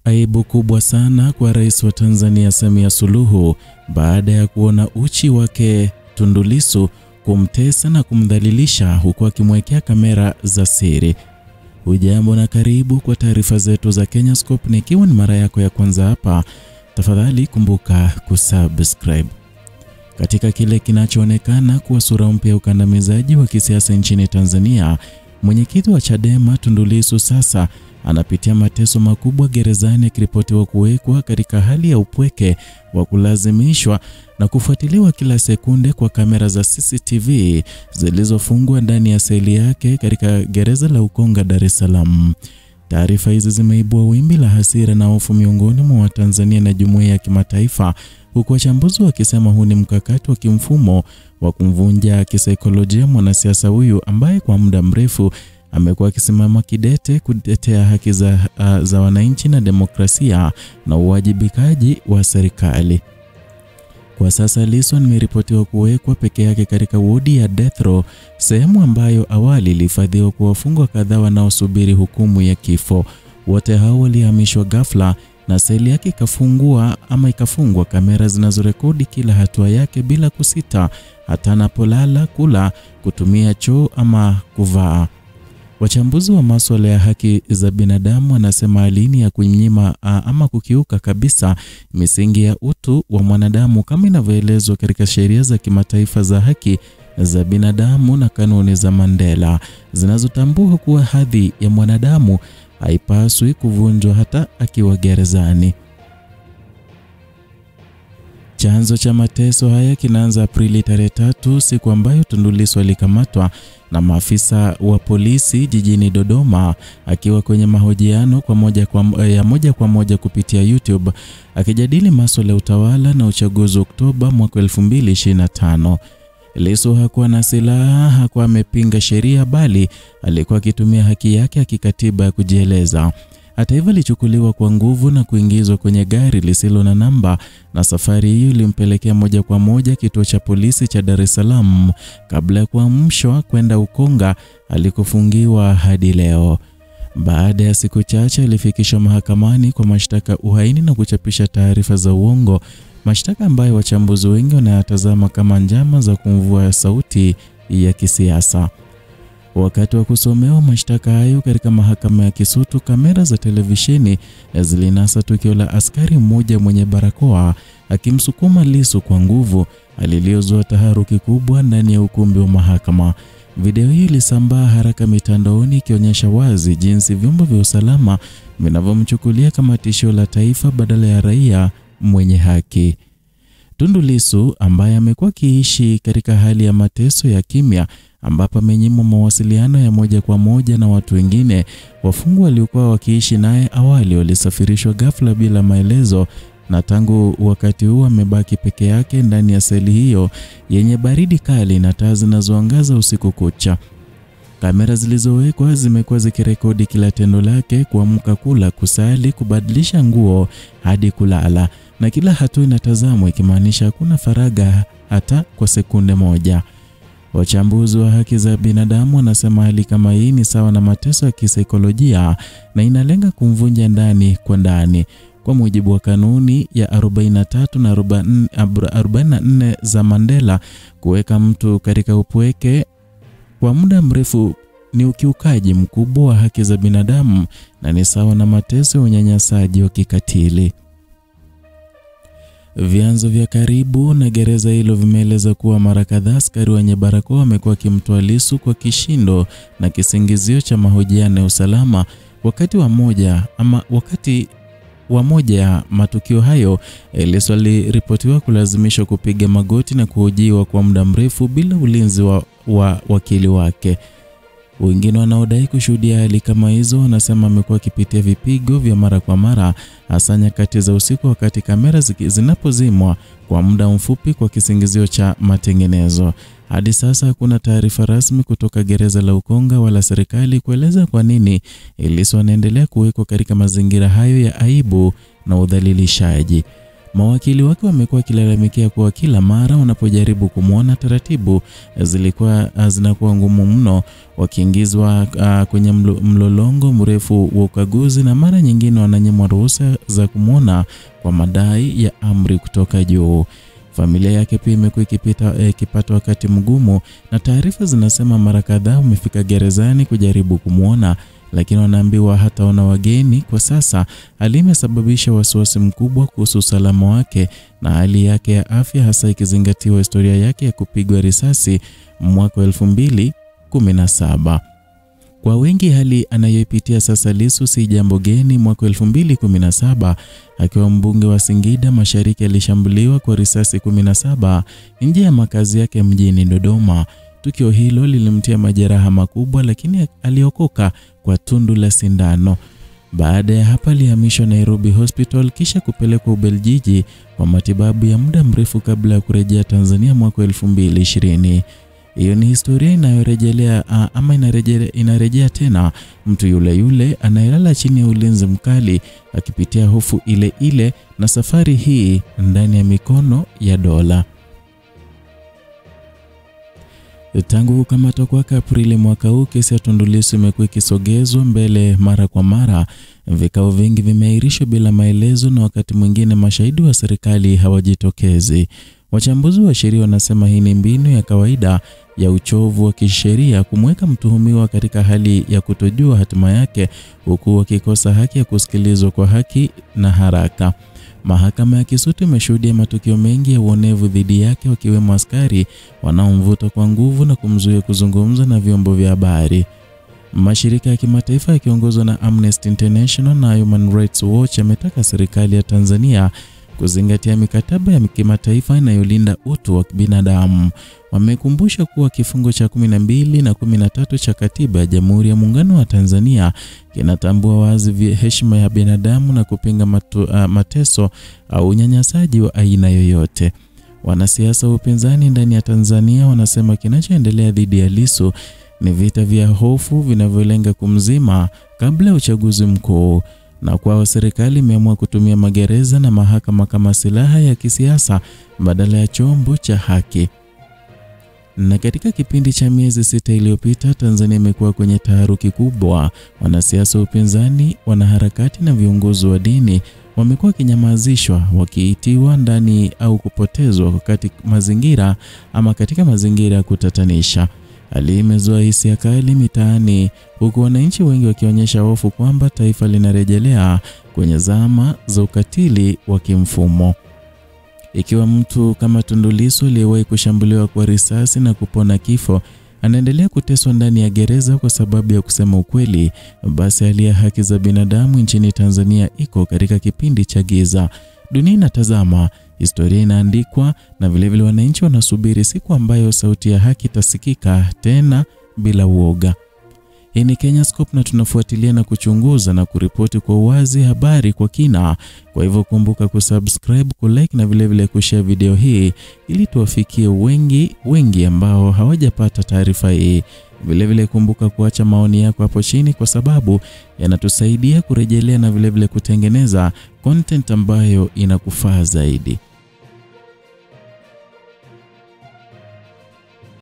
Aibu kubwa sana kwa Rais wa Tanzania Samia Suluhu baada ya kuona uchi wake Tundu Lissu kumtesa na kumdhalilisha huku akimwekea kamera za siri. Hujambo na karibu kwa taarifa zetu za Kenyascope, na ikiwa ni mara yako ya kwanza hapa, tafadhali kumbuka kusubscribe. Katika kile kinachoonekana kuwa sura mpya ya ukandamizaji wa kisiasa nchini Tanzania, mwenyekiti wa Chadema Tundu Lissu sasa anapitia mateso makubwa gerezani, akiripotiwa kuwekwa katika hali ya upweke wa kulazimishwa na kufuatiliwa kila sekunde kwa kamera za CCTV zilizofungwa ndani ya seli yake katika gereza la Ukonga, Dar es Salaam. Taarifa hizi zimeibua wimbi la hasira na hofu miongoni mwa Watanzania na jumuiya ya kimataifa, huku wachambuzi wakisema huu ni mkakati wa kimfumo wa kumvunja kisaikolojia mwanasiasa huyu ambaye kwa muda mrefu amekuwa akisimama kidete kutetea haki za wananchi na demokrasia na uwajibikaji wa serikali. Kwa sasa Lissu ameripotiwa kuwekwa peke yake katika wodi ya Death Row, sehemu ambayo awali ilihifadhiwa kwa wafungwa kadhaa wanaosubiri hukumu ya kifo. Wote hao walihamishwa ghafla na seli yake ikafungwa kamera zinazorekodi kila hatua yake bila kusita, hata anapolala, kula, kutumia choo ama kuvaa. Wachambuzi wa masuala ya haki za binadamu wanasema hali ya kunyima ama kukiuka kabisa misingi ya utu wa mwanadamu kama inavyoelezwa katika sheria za kimataifa za haki za binadamu na kanuni za Mandela zinazotambua kuwa hadhi ya mwanadamu haipaswi kuvunjwa hata akiwa gerezani. Chanzo cha mateso haya kinaanza Aprili tarehe 3, siku ambayo Tundu Lissu alikamatwa na maafisa wa polisi jijini Dodoma akiwa kwenye mahojiano moja kwa moja kupitia YouTube akijadili masuala ya utawala na uchaguzi Oktoba mwaka 2025. Lissu hakuwa na silaha, hakuwa amepinga sheria, bali alikuwa akitumia haki yake ya kikatiba ya kujieleza. Hata hivyo alichukuliwa kwa nguvu na kuingizwa kwenye gari lisilo na namba, na safari hiyo ilimpelekea moja kwa moja kituo cha polisi cha Dar es Salaam kabla ya kuhamishwa kwenda Ukonga alikofungiwa hadi leo. Baada ya siku chache alifikishwa mahakamani kwa mashtaka uhaini na kuchapisha taarifa za uongo, mashtaka ambayo wachambuzi wengi wanayatazama kama njama za kumvua sauti ya kisiasa. Wakati wa kusomewa mashtaka hayo katika mahakama ya Kisutu, kamera za televisheni zilinasa tukio la askari mmoja mwenye barakoa akimsukuma Lissu kwa nguvu, aliliozua taharuki kubwa ndani ya ukumbi wa mahakama. Video hii ilisambaa haraka mitandaoni ikionyesha wazi jinsi vyombo vya usalama vinavyomchukulia kama tishio la taifa badala ya raia mwenye haki. Tundu Lissu ambaye amekuwa akiishi katika hali ya mateso ya kimya, ambapo amenyimwa mawasiliano ya moja kwa moja na watu wengine. Wafungwa waliokuwa wakiishi naye awali walisafirishwa ghafla bila maelezo, na tangu wakati huo amebaki peke yake ndani ya seli hiyo yenye baridi kali na taa zinazoangaza usiku kucha. Kamera zilizowekwa zimekuwa zikirekodi kila tendo lake, kuamka, kula, kusali, kubadilisha nguo hadi kulala, na kila hatua inatazamwa, ikimaanisha hakuna faragha hata kwa sekunde moja. Wachambuzi wa haki za binadamu wanasema hali kama hii ni sawa na mateso ya kisaikolojia na inalenga kumvunja ndani kwa ndani. Kwa mujibu wa kanuni ya 43 na 44 za Mandela, kuweka mtu katika upweke kwa muda mrefu ni ukiukaji mkubwa wa haki za binadamu na ni sawa na mateso ya unyanyasaji wa kikatili. Vyanzo vya karibu na gereza hilo vimeeleza kuwa mara kadhaa askari wenye barakoa wamekuwa wakimtoa Lissu kwa kishindo na kisingizio cha mahojiano ya usalama. Wakati wa moja ya matukio hayo, Lissu aliripotiwa kulazimishwa kupiga magoti na kuhojiwa kwa muda mrefu bila ulinzi wa wakili wake. Wengine wanaodai kushuhudia hali kama hizo wanasema amekuwa akipitia vipigo vya mara kwa mara, hasa nyakati za usiku wakati kamera zinapozimwa kwa muda mfupi kwa kisingizio cha matengenezo. Hadi sasa hakuna taarifa rasmi kutoka gereza la Ukonga wala serikali kueleza kwa nini Lissu anaendelea kuwekwa katika mazingira hayo ya aibu na udhalilishaji. Mawakili wake wamekuwa wakilalamikia kuwa kila mara wanapojaribu kumwona taratibu zinakuwa ngumu mno, wakiingizwa kwenye mlolongo mrefu wa ukaguzi na mara nyingine wananyimwa ruhusa za kumwona kwa madai ya amri kutoka juu. Familia yake pia imekuwa ikipata wakati mgumu, na taarifa zinasema mara kadhaa wamefika gerezani kujaribu kumwona, lakini wanaambiwa hataona wageni kwa sasa. Hali imesababisha wasiwasi mkubwa kuhusu usalama wake na hali yake ya afya, hasa ikizingatiwa historia yake ya kupigwa risasi mwaka 2017. Kwa wengi hali anayoipitia sasa Lissu si jambo geni. Mwaka 2017 akiwa mbunge wa Singida Mashariki alishambuliwa kwa risasi 17 nje ya makazi yake mjini Dodoma. Tukio hilo lilimtia majeraha makubwa, lakini aliokoka kwa tundu la sindano. Baada ya hapa alihamishwa Nairobi Hospital kisha kupelekwa Ubelgiji kwa matibabu ya muda mrefu kabla ya kurejea Tanzania mwaka 2020. Hiyo ni historia inayorejelea inarejea tena mtu yule anayelala chini ya ulinzi mkali akipitia hofu ile na safari hii ndani ya mikono ya dola. Tangu kukamatwa kwake Aprili mwaka huu, kesi ya Tundu Lissu imekuwa ikisogezwa mbele mara kwa mara. Vikao vingi vimeahirishwa bila maelezo na wakati mwingine mashahidi wa serikali hawajitokezi. Wachambuzi wa sheria wanasema hii ni mbinu ya kawaida ya uchovu wa kisheria kumweka mtuhumiwa katika hali ya kutojua hatima yake, huku wakikosa haki ya kusikilizwa kwa haki na haraka. Mahakama ya Kisutu imeshuhudia matukio mengi ya uonevu dhidi yake, wakiwemo askari wanaomvuta kwa nguvu na kumzuia kuzungumza na vyombo vya habari. Mashirika ya kimataifa yakiongozwa na Amnesty International na Human Rights Watch yametaka serikali ya Tanzania kuzingatia mikataba ya kimataifa inayolinda utu wa binadamu. Wamekumbusha kuwa kifungo cha 12 na 13 cha Katiba ya Jamhuri ya Muungano wa Tanzania kinatambua wazi heshima ya binadamu na kupinga mateso au unyanyasaji wa aina yoyote. Wanasiasa wa upinzani ndani ya Tanzania wanasema kinachoendelea dhidi ya Lissu ni vita vya hofu vinavyolenga kumzima kabla ya uchaguzi mkuu, na kwao serikali imeamua kutumia magereza na mahakama kama silaha ya kisiasa badala ya chombo cha haki. Na katika kipindi cha miezi 6 iliyopita, Tanzania imekuwa kwenye taharuki kubwa. Wanasiasa wa upinzani, wanaharakati na viongozi wa dini wamekuwa kinyamazishwa, wakiitiwa ndani au kupotezwa katika mazingira ya kutatanisha. Hali imezua hisia kali mitaani, huku wananchi wengi wakionyesha hofu kwamba taifa linarejelea kwenye zama za ukatili wa kimfumo. Ikiwa mtu kama Tundu Lissu aliyewahi kushambuliwa kwa risasi na kupona kifo anaendelea kuteswa ndani ya gereza kwa sababu ya kusema ukweli, basi hali ya haki za binadamu nchini Tanzania iko katika kipindi cha giza. Dunia inatazama, historia inaandikwa, na vilevile wananchi wanasubiri siku ambayo sauti ya haki itasikika tena bila uoga. Hii ni Kenyascope na tunafuatilia na kuchunguza na kuripoti kwa uwazi habari kwa kina. Kwa hivyo kumbuka kusubscribe, kulike na vilevile kushare video hii ili tuwafikie wengi ambao hawajapata taarifa hii. Vilevile kumbuka kuacha maoni yako hapo chini, kwa sababu yanatusaidia kurejelea na vilevile kutengeneza content ambayo inakufaa zaidi.